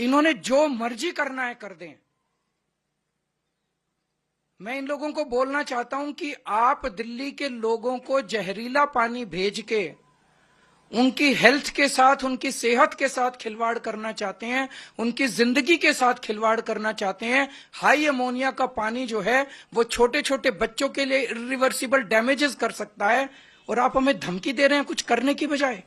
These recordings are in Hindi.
इन्होंने जो मर्जी करना है कर दें। मैं इन लोगों को बोलना चाहता हूं कि आप दिल्ली के लोगों को जहरीला पानी भेज के उनकी हेल्थ के साथ, उनकी सेहत के साथ खिलवाड़ करना चाहते हैं, उनकी जिंदगी के साथ खिलवाड़ करना चाहते हैं। हाई अमोनिया का पानी जो है वो छोटे छोटे बच्चों के लिए इरिवर्सिबल डैमेजेस कर सकता है, और आप हमें धमकी दे रहे हैं कुछ करने की बजाय।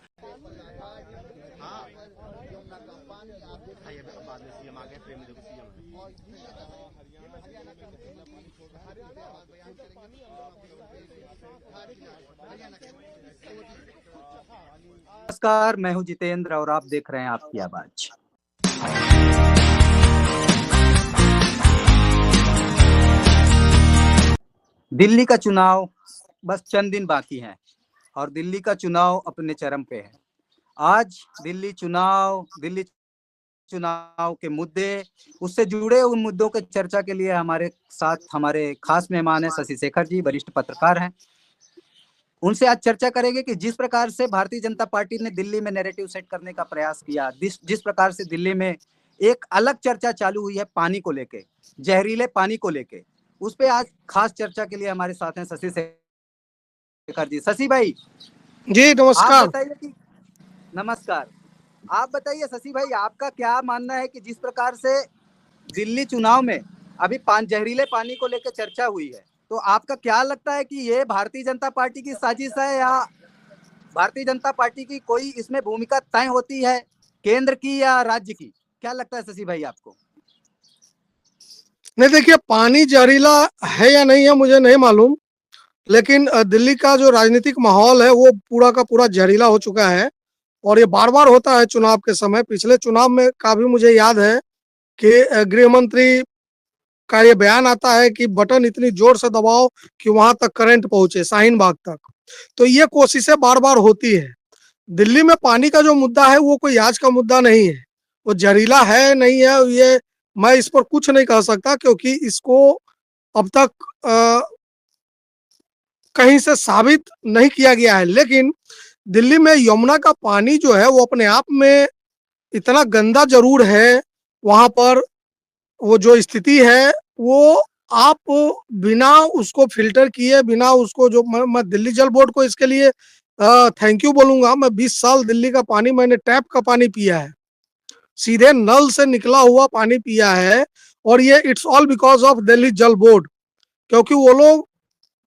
नमस्कार, मैं हूं जितेंद्र और आप देख रहे हैं आपकी आवाज। दिल्ली का चुनाव बस चंद दिन बाकी हैं और दिल्ली का चुनाव अपने चरम पे है। आज दिल्ली चुनाव के मुद्दे, उससे जुड़े उन मुद्दों के चर्चा के लिए हमारे साथ हमारे खास मेहमान हैं शशि शेखर जी, वरिष्ठ पत्रकार हैं। उनसे आज चर्चा करेंगे कि जिस प्रकार से भारतीय जनता पार्टी ने दिल्ली में नैरेटिव सेट करने का प्रयास किया, जिस प्रकार से दिल्ली में एक अलग चर्चा चालू हुई है पानी को लेके, जहरीले पानी को लेके, उस पे आज खास चर्चा के लिए हमारे साथ हैं शशि शेखर जी। शशि भाई जी नमस्कार। आप बताइए कि नमस्कार, आप बताइए शशि भाई, आपका क्या मानना है कि जिस प्रकार से दिल्ली चुनाव में अभी जहरीले पानी को लेकर चर्चा हुई है, तो आपका क्या लगता है कि ये भारतीय जनता पार्टी की साजिश है या भारतीय जनता पार्टी की कोई इसमें भूमिका तय होती है, केंद्र की या राज्य की? क्या लगता है शशि भाई आपको? नहीं, देखिए, पानी जहरीला है या नहीं है मुझे नहीं मालूम, लेकिन दिल्ली का जो राजनीतिक माहौल है वो पूरा का पूरा जहरीला हो चुका है और ये बार बार होता है चुनाव के समय। पिछले चुनाव में का भी मुझे याद है कि गृह मंत्री का ये बयान आता है कि बटन इतनी जोर से दबाओ कि वहां तक करंट पहुंचे, शाहीन बाग तक। तो ये कोशिशें बार बार होती है। दिल्ली में पानी का जो मुद्दा है वो कोई आज का मुद्दा नहीं है। वो जहरीला है नहीं है, ये मैं इस पर कुछ नहीं कह सकता, क्योंकि इसको अब तक कहीं से साबित नहीं किया गया है। लेकिन दिल्ली में यमुना का पानी जो है वो अपने आप में इतना गंदा जरूर है। वहां पर वो जो स्थिति है वो आप बिना उसको फिल्टर किए, बिना उसको, जो मैं दिल्ली जल बोर्ड को इसके लिए थैंक यू बोलूंगा। मैं 20 साल दिल्ली का पानी, मैंने टैप का पानी पिया है, सीधे नल से निकला हुआ पानी पिया है, और ये it's all because of Delhi जल बोर्ड, क्योंकि वो लोग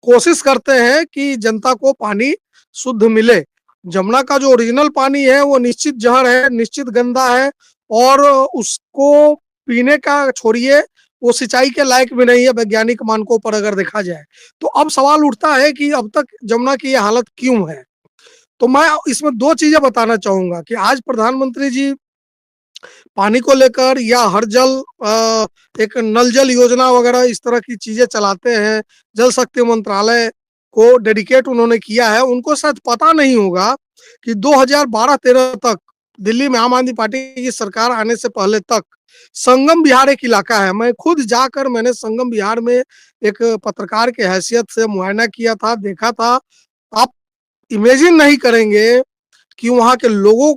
कोशिश करते हैं कि जनता को पानी शुद्ध मिले। जमुना का जो ओरिजिनल पानी है वो निश्चित जहर है, निश्चित गंदा है, और उसको पीने का छोड़िए, वो सिंचाई के लायक भी नहीं है वैज्ञानिक मानकों पर अगर देखा जाए। तो अब सवाल उठता है कि अब तक जमुना की ये हालत क्यों है। तो मैं इसमें दो चीजें बताना चाहूंगा कि आज प्रधानमंत्री जी पानी को लेकर या हर जल एक नल जल योजना वगैरह इस तरह की चीजें चलाते हैं, जल शक्ति मंत्रालय को डेडिकेट उन्होंने किया है। उनको शायद पता नहीं होगा कि 2012-13 तक दिल्ली में आम आदमी पार्टी की सरकार आने से पहले तक संगम बिहार एक इलाका है। मैं खुद जाकर मैंने संगम बिहार में एक पत्रकार के हैसियत से मुआयना किया था, देखा था। आप इमेजिन नहीं करेंगे कि वहां के लोगों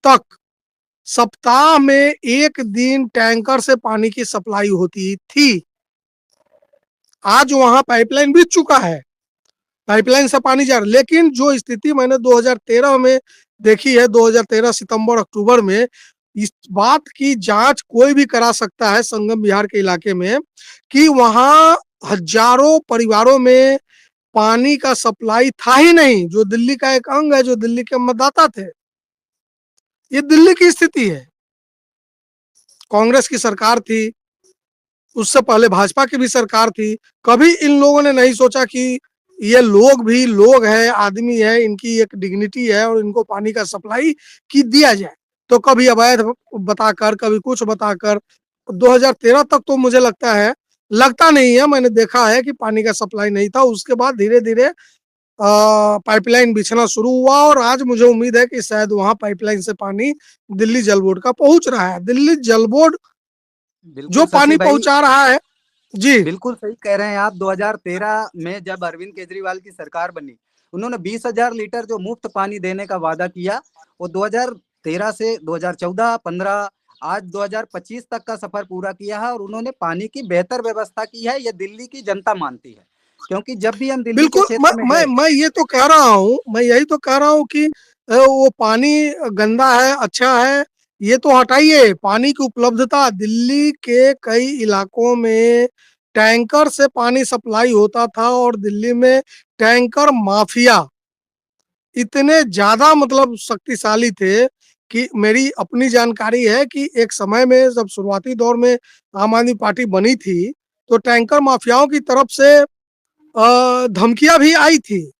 तक सप्ताह में एक दिन टैंकर से पानी की सप्लाई होती थी। आज वहां पाइपलाइन बिछ चुका है, पाइपलाइन से पानी जा रहा है। लेकिन जो स्थिति मैंने 2013 में देखी है, 2013 सितंबर अक्टूबर में, इस बात की जांच कोई भी करा सकता है संगम बिहार के इलाके में कि वहां हजारों परिवारों में पानी का सप्लाई था ही नहीं, जो दिल्ली का एक अंग है, जो दिल्ली के मतदाता थे। ये दिल्ली की स्थिति है। कांग्रेस की सरकार थी, उससे पहले भाजपा की भी सरकार थी। कभी इन लोगों ने नहीं सोचा कि ये लोग भी लोग हैं, आदमी है, इनकी एक डिग्निटी है और इनको पानी का सप्लाई की दिया जाए। तो कभी अवैध बताकर, कभी कुछ बताकर, 2013 तक तो मुझे लगता नहीं है, मैंने देखा है कि पानी का सप्लाई नहीं था। उसके बाद धीरे धीरे पाइपलाइन बिछना शुरू हुआ और आज मुझे उम्मीद है कि शायद वहां पाइपलाइन से पानी दिल्ली जल बोर्ड का पहुंच रहा है। दिल्ली जल बोर्ड जो पानी पहुंचा रहा है। जी बिल्कुल सही कह रहे हैं आप। 2013 में जब अरविंद केजरीवाल की सरकार बनी, उन्होंने 20,000 लीटर जो मुफ्त पानी देने का वादा किया, वो 2013 से 2014, 15 आज 2025 तक का सफर पूरा किया है और उन्होंने पानी की बेहतर व्यवस्था की है, ये दिल्ली की जनता मानती है। क्योंकि जब भी हम दिल्ली के बिल्कुल, क्षेत्र में गए, मैं ये तो कह रहा हूँ, मैं यही तो कह रहा हूँ कि वो पानी गंदा है, अच्छा है, ये तो हटाइए। पानी की उपलब्धता दिल्ली के कई इलाकों में टैंकर से पानी सप्लाई होता था और दिल्ली में टैंकर माफिया इतने ज्यादा मतलब शक्तिशाली थे कि मेरी अपनी जानकारी है कि एक समय में जब शुरुआती दौर में आम आदमी पार्टी बनी थी, तो टैंकर माफियाओं की तरफ से धमकियां भी आई थी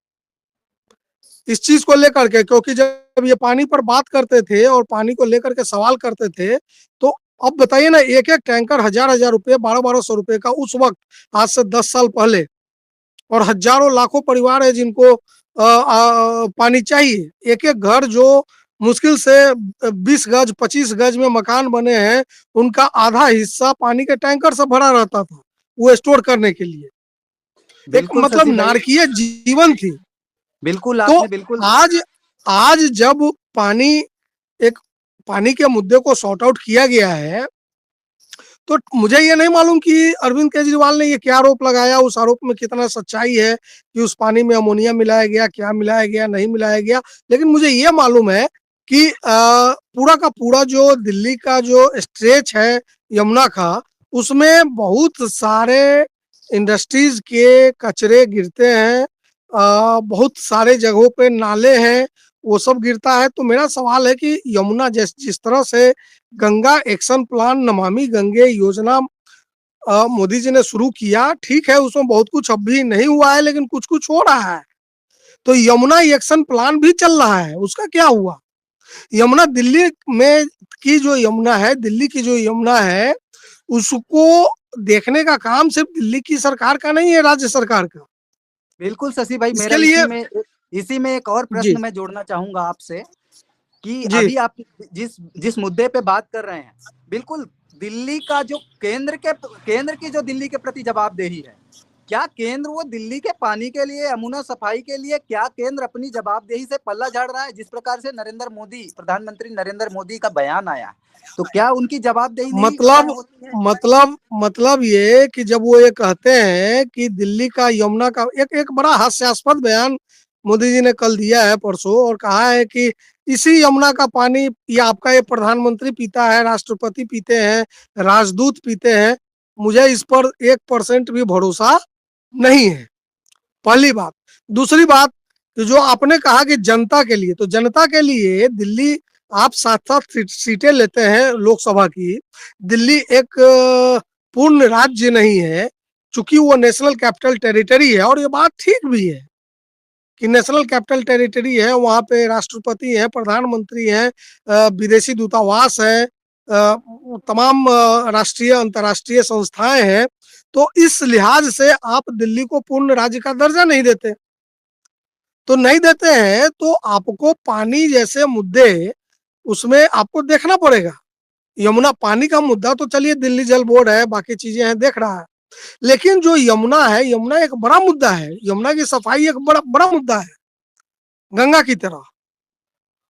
इस चीज को लेकर के, क्योंकि जब ये पानी पर बात करते थे और पानी को लेकर के सवाल करते थे, तो अब बताइए ना, एक एक टैंकर हजार हजार रुपए, 1200 रुपए का उस वक्त, आज से 10 साल पहले, और हजारों लाखों परिवार है जिनको पानी चाहिए। एक एक घर जो मुश्किल से 20 गज 25 गज में मकान बने हैं, उनका आधा हिस्सा पानी के टैंकर से भरा रहता था, वो स्टोर करने के लिए। एक बिल्कुल मतलब शशि भाई, नारकीय जीवन थी। बिल्कुल तो आपने बिल्कुल आज आज जब पानी एक पानी के मुद्दे को सॉर्ट आउट किया गया है, तो मुझे ये नहीं मालूम कि अरविंद केजरीवाल ने ये क्या आरोप लगाया, उस आरोप में कितना सच्चाई है कि उस पानी में अमोनिया मिलाया गया, क्या मिलाया गया, नहीं मिलाया गया। लेकिन मुझे ये मालूम है कि पूरा का पूरा जो दिल्ली का जो स्ट्रेच है यमुना का, उसमें बहुत सारे इंडस्ट्रीज के कचरे गिरते हैं, बहुत सारे जगहों पे नाले हैं, वो सब गिरता है। तो मेरा सवाल है कि यमुना जिस तरह से गंगा एक्शन प्लान, नमामि गंगे योजना मोदी जी ने शुरू किया, ठीक है, उसमें बहुत कुछ अब भी नहीं हुआ है, लेकिन कुछ कुछ हो रहा है। तो यमुना एक्शन प्लान भी चल रहा है, उसका क्या हुआ? यमुना दिल्ली में की जो यमुना है, दिल्ली की जो यमुना है, उसको देखने का काम सिर्फ दिल्ली की सरकार का नहीं है, राज्य सरकार का। बिल्कुल शशि भाई, मेरा इसके लिए इसी में एक और जी प्रश्न मैं जोड़ना चाहूंगा आपसे कि जी अभी आप जिस जिस मुद्दे पे बात कर रहे हैं, बिल्कुल दिल्ली का जो केंद्र की जो दिल्ली के प्रति जवाबदेही है, क्या केंद्र वो दिल्ली के पानी के लिए, यमुना सफाई के लिए, क्या केंद्र अपनी जवाबदेही से पल्ला झाड़ रहा है? जिस प्रकार से प्रधानमंत्री नरेंद्र मोदी का बयान आया, तो क्या उनकी जवाबदेही नहीं तय मतलब होती है? मतलब ये कि जब वो ये कहते हैं कि दिल्ली का यमुना का एक एक बड़ा हास्यास्पद बयान मोदी जी ने कल दिया है परसों, और कहा है कि इसी यमुना का पानी ये आपका ये प्रधानमंत्री पीता है, राष्ट्रपति पीते हैं, राजदूत पीते हैं। मुझे इस पर 1% भी भरोसा नहीं है, पहली बात। दूसरी बात कि जो आपने कहा कि जनता के लिए, तो जनता के लिए दिल्ली, आप 7-7 सीटें लेते हैं लोकसभा की, दिल्ली एक पूर्ण राज्य नहीं है, चूंकि वो नेशनल कैपिटल टेरिटरी है, और ये बात ठीक भी है कि नेशनल कैपिटल टेरिटरी है, वहाँ पे राष्ट्रपति है, प्रधानमंत्री है, विदेशी दूतावास है, तमाम राष्ट्रीय अंतर्राष्ट्रीय संस्थाएं हैं। तो इस लिहाज से आप दिल्ली को पूर्ण राज्य का दर्जा नहीं देते, तो नहीं देते हैं तो आपको पानी जैसे मुद्दे, उसमें आपको देखना पड़ेगा। यमुना पानी का मुद्दा तो चलिए दिल्ली जल बोर्ड है, बाकी चीजें हैं, देख रहा है, लेकिन जो यमुना है, यमुना एक बड़ा मुद्दा है, यमुना की सफाई एक बड़ा बड़ा मुद्दा है, गंगा की तरह।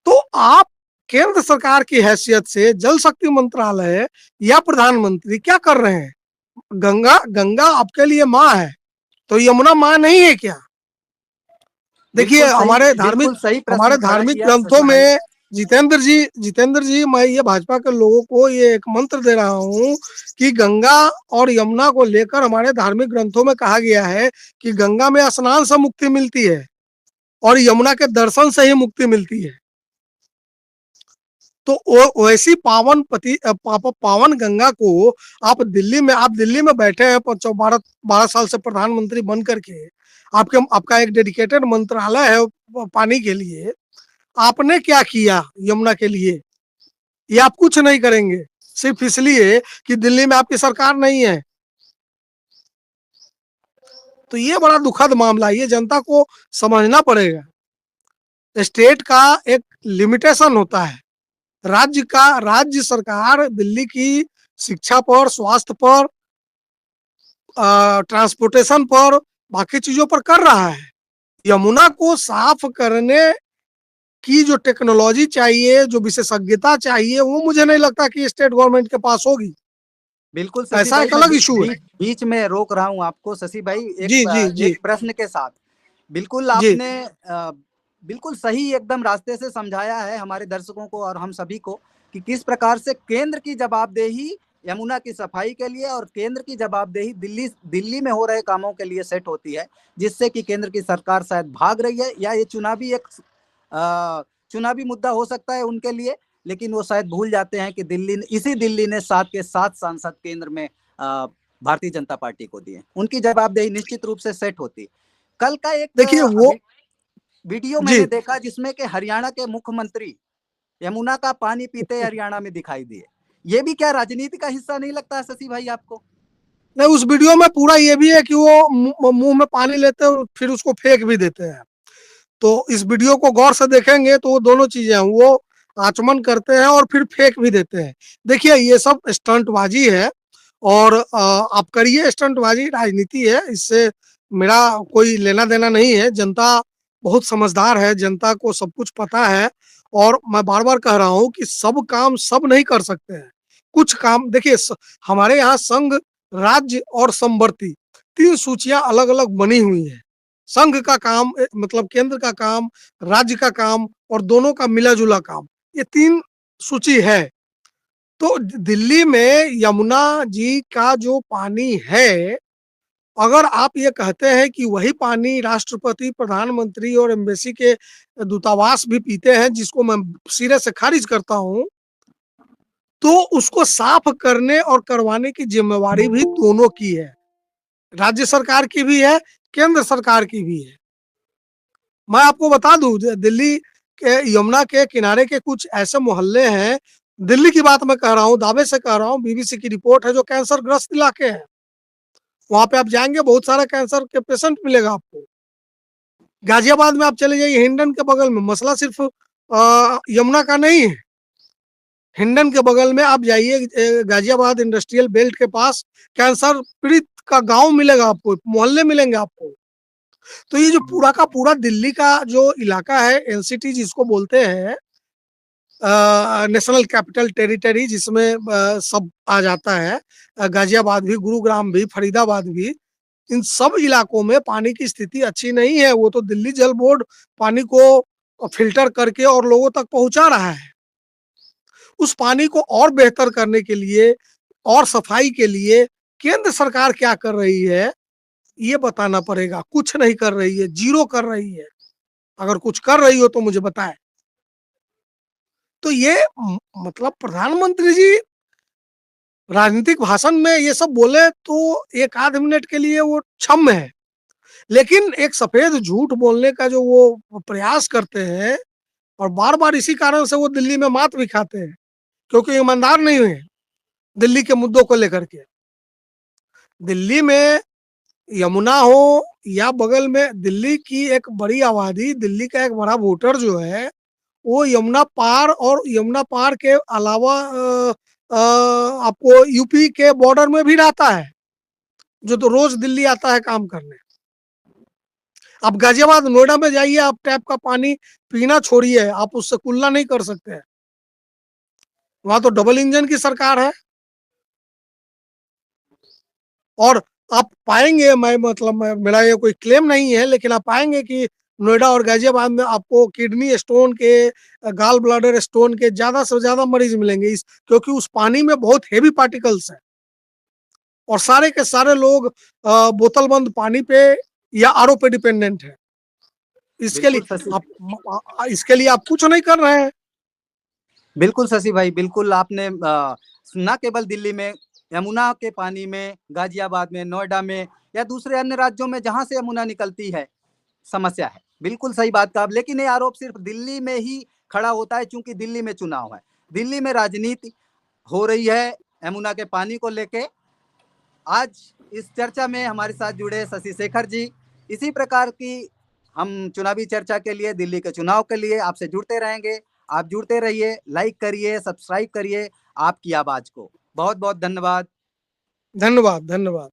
तो आप केंद्र सरकार की हैसियत से जल शक्ति मंत्रालय या प्रधानमंत्री क्या कर रहे हैं? गंगा गंगा आपके लिए माँ है, तो यमुना माँ नहीं है क्या? देखिए, बिल्कुल सही हमारे प्रश्न खड़ा धार्मिक किया ग्रंथों शशि भाई। में, जितेंद्र जी, मैं ये भाजपा के लोगों को ये एक मंत्र दे रहा हूँ कि गंगा और यमुना को लेकर हमारे धार्मिक ग्रंथों में कहा गया है कि गंगा में स्नान से मुक्ति मिलती है और यमुना के दर्शन से ही मुक्ति मिलती है। तो वैसी पावन गंगा को आप दिल्ली में बैठे हैं, 12 साल से प्रधानमंत्री बन करके, आपका एक डेडिकेटेड मंत्रालय है पानी के लिए, आपने क्या किया यमुना के लिए? ये आप कुछ नहीं करेंगे, सिर्फ इसलिए कि दिल्ली में आपकी सरकार नहीं है। तो ये बड़ा दुखद मामला है, ये जनता को समझना पड़ेगा। स्टेट का एक लिमिटेशन होता है, राज्य सरकार दिल्ली की शिक्षा पर, स्वास्थ्य पर, ट्रांसपोर्टेशन पर, बाकी चीजों पर कर रहा है। यमुना को साफ करने की जो टेक्नोलॉजी चाहिए, जो विशेषज्ञता चाहिए, वो मुझे नहीं लगता कि स्टेट गवर्नमेंट के पास होगी। बिल्कुल शशि ऐसा भाई, एक मैं अलग इशू है। बीच में रोक रहा हूँ आपको शशि भाई, जी जी जी एक प्रश्न के साथ। बिल्कुल जी आपने बिल्कुल सही एकदम रास्ते से समझाया है हमारे दर्शकों को और हम सभी को कि किस प्रकार से केंद्र की जवाबदेही यमुना की सफाई के लिए और केंद्र की जवाबदेही दिल्ली में हो रहे कामों के लिए सेट होती है, जिससे कि केंद्र की सरकार शायद भाग रही है, या ये चुनावी मुद्दा हो सकता है उनके लिए, लेकिन वो शायद भूल जाते हैं कि इसी दिल्ली ने 7 के 7 सांसद केंद्र में भारतीय जनता पार्टी को दिए। उनकी जवाबदेही निश्चित रूप से सेट होती। कल का एक देखिए वो वीडियो जी मैंने देखा जिसमें कि हरियाणा के मुख्यमंत्री यमुना का पानी पीते हरियाणा में दिखाई दिए। ये भी क्या राजनीति का हिस्सा नहीं लगता है शशि भाई आपको? नहीं, उस वीडियो में पूरा ये भी है कि वो मुंह में पानी लेते हैं फिर उसको फेंक भी देते हैं। तो इस वीडियो को गौर से देखेंगे तो वो दोनों चीजें हैं, वो आचमन करते हैं और फिर फेंक भी देते हैं। देखिए ये सब स्टंटबाजी है और आप करिए स्टंटबाजी, राजनीति है, इससे मेरा कोई लेना देना नहीं है। जनता बहुत समझदार है, जनता को सब कुछ पता है और मैं बार बार कह रहा हूँ कि सब काम सब नहीं कर सकते हैं। कुछ काम देखिए, हमारे यहाँ संघ, राज्य और समवर्ती 3 सूचियां अलग अलग बनी हुई हैं। संघ का काम मतलब केंद्र का काम, राज्य का काम और दोनों का मिला जुला काम, ये 3 सूची है। तो दिल्ली में यमुना जी का जो पानी है, अगर आप ये कहते हैं कि वही पानी राष्ट्रपति, प्रधानमंत्री और एम्बेसी के दूतावास भी पीते हैं, जिसको मैं सिरे से खारिज करता हूं, तो उसको साफ करने और करवाने की जिम्मेवारी भी दोनों की है, राज्य सरकार की भी है, केंद्र सरकार की भी है। मैं आपको बता दूं, दिल्ली के यमुना के किनारे के कुछ ऐसे मोहल्ले हैं, दिल्ली की बात मैं कह रहा हूँ, दावे से कह रहा हूँ, बीबीसी की रिपोर्ट है, जो कैंसर ग्रस्त इलाके हैं। वहां पे आप जाएंगे बहुत सारा कैंसर के पेशेंट मिलेगा आपको। गाजियाबाद में आप चले जाइए, हिंडन के बगल में, मसला सिर्फ यमुना का नहीं है। हिंडन के बगल में आप जाइए, गाजियाबाद इंडस्ट्रियल बेल्ट के पास कैंसर पीड़ित का गांव मिलेगा आपको, मोहल्ले मिलेंगे आपको। तो ये जो पूरा का पूरा दिल्ली का जो इलाका है, एनसीटी जिसको बोलते हैं, नेशनल कैपिटल टेरिटरी, जिसमें सब आ जाता है, गाजियाबाद भी, गुरुग्राम भी, फरीदाबाद भी, इन सब इलाकों में पानी की स्थिति अच्छी नहीं है। वो तो दिल्ली जल बोर्ड पानी को फिल्टर करके और लोगों तक पहुंचा रहा है। उस पानी को और बेहतर करने के लिए और सफाई के लिए केंद्र सरकार क्या कर रही है, ये बताना पड़ेगा। कुछ नहीं कर रही है, जीरो कर रही है। अगर कुछ कर रही हो तो मुझे बताएं। तो ये मतलब प्रधानमंत्री जी राजनीतिक भाषण में ये सब बोले तो एक आध मिनट के लिए वो क्षम्य है, लेकिन एक सफेद झूठ बोलने का जो वो प्रयास करते हैं, और बार बार इसी कारण से वो दिल्ली में मात भी खाते हैं, क्योंकि ईमानदार नहीं हुए दिल्ली के मुद्दों को लेकर के। दिल्ली में यमुना हो या बगल में, दिल्ली की एक बड़ी आबादी, दिल्ली का एक बड़ा वोटर जो है, वो यमुना पार और यमुना पार के अलावा आपको यूपी के बॉर्डर में भी रहता है, जो तो रोज दिल्ली आता है काम करने। आप गाजियाबाद, नोएडा में जाइए, आप टैप का पानी पीना छोड़िए, आप उससे कुल्ला नहीं कर सकते हैं। वहां तो डबल इंजन की सरकार है। और आप पाएंगे, मैं मतलब मेरा ये कोई क्लेम नहीं है, लेकिन आप पाएंगे कि नोएडा और गाजियाबाद में आपको किडनी स्टोन के, गाल ब्लैडर स्टोन के ज्यादा से ज्यादा मरीज मिलेंगे, क्योंकि उस पानी में बहुत हेवी पार्टिकल्स है और सारे के सारे लोग बोतल बंद पानी पे या आरओ पे डिपेंडेंट है। इसके बिल्कुल लिए शशि, आप कुछ नहीं कर रहे हैं। बिल्कुल शशि भाई, बिल्कुल आपने न केवल दिल्ली में यमुना के पानी में, गाजियाबाद में, नोएडा में या दूसरे अन्य राज्यों में जहां से यमुना निकलती है समस्या है, बिल्कुल सही बात कहा। लेकिन ये आरोप सिर्फ दिल्ली में ही खड़ा होता है, क्योंकि दिल्ली में चुनाव है, दिल्ली में राजनीति हो रही है यमुना के पानी को लेके। आज इस चर्चा में हमारे साथ जुड़े शशि शेखर जी। इसी प्रकार की हम चुनावी चर्चा के लिए, दिल्ली के चुनाव के लिए आपसे जुड़ते रहेंगे। आप जुड़ते रहिए, लाइक करिए, सब्सक्राइब करिए आपकी आवाज को। बहुत बहुत धन्यवाद। धन्यवाद, धन्यवाद।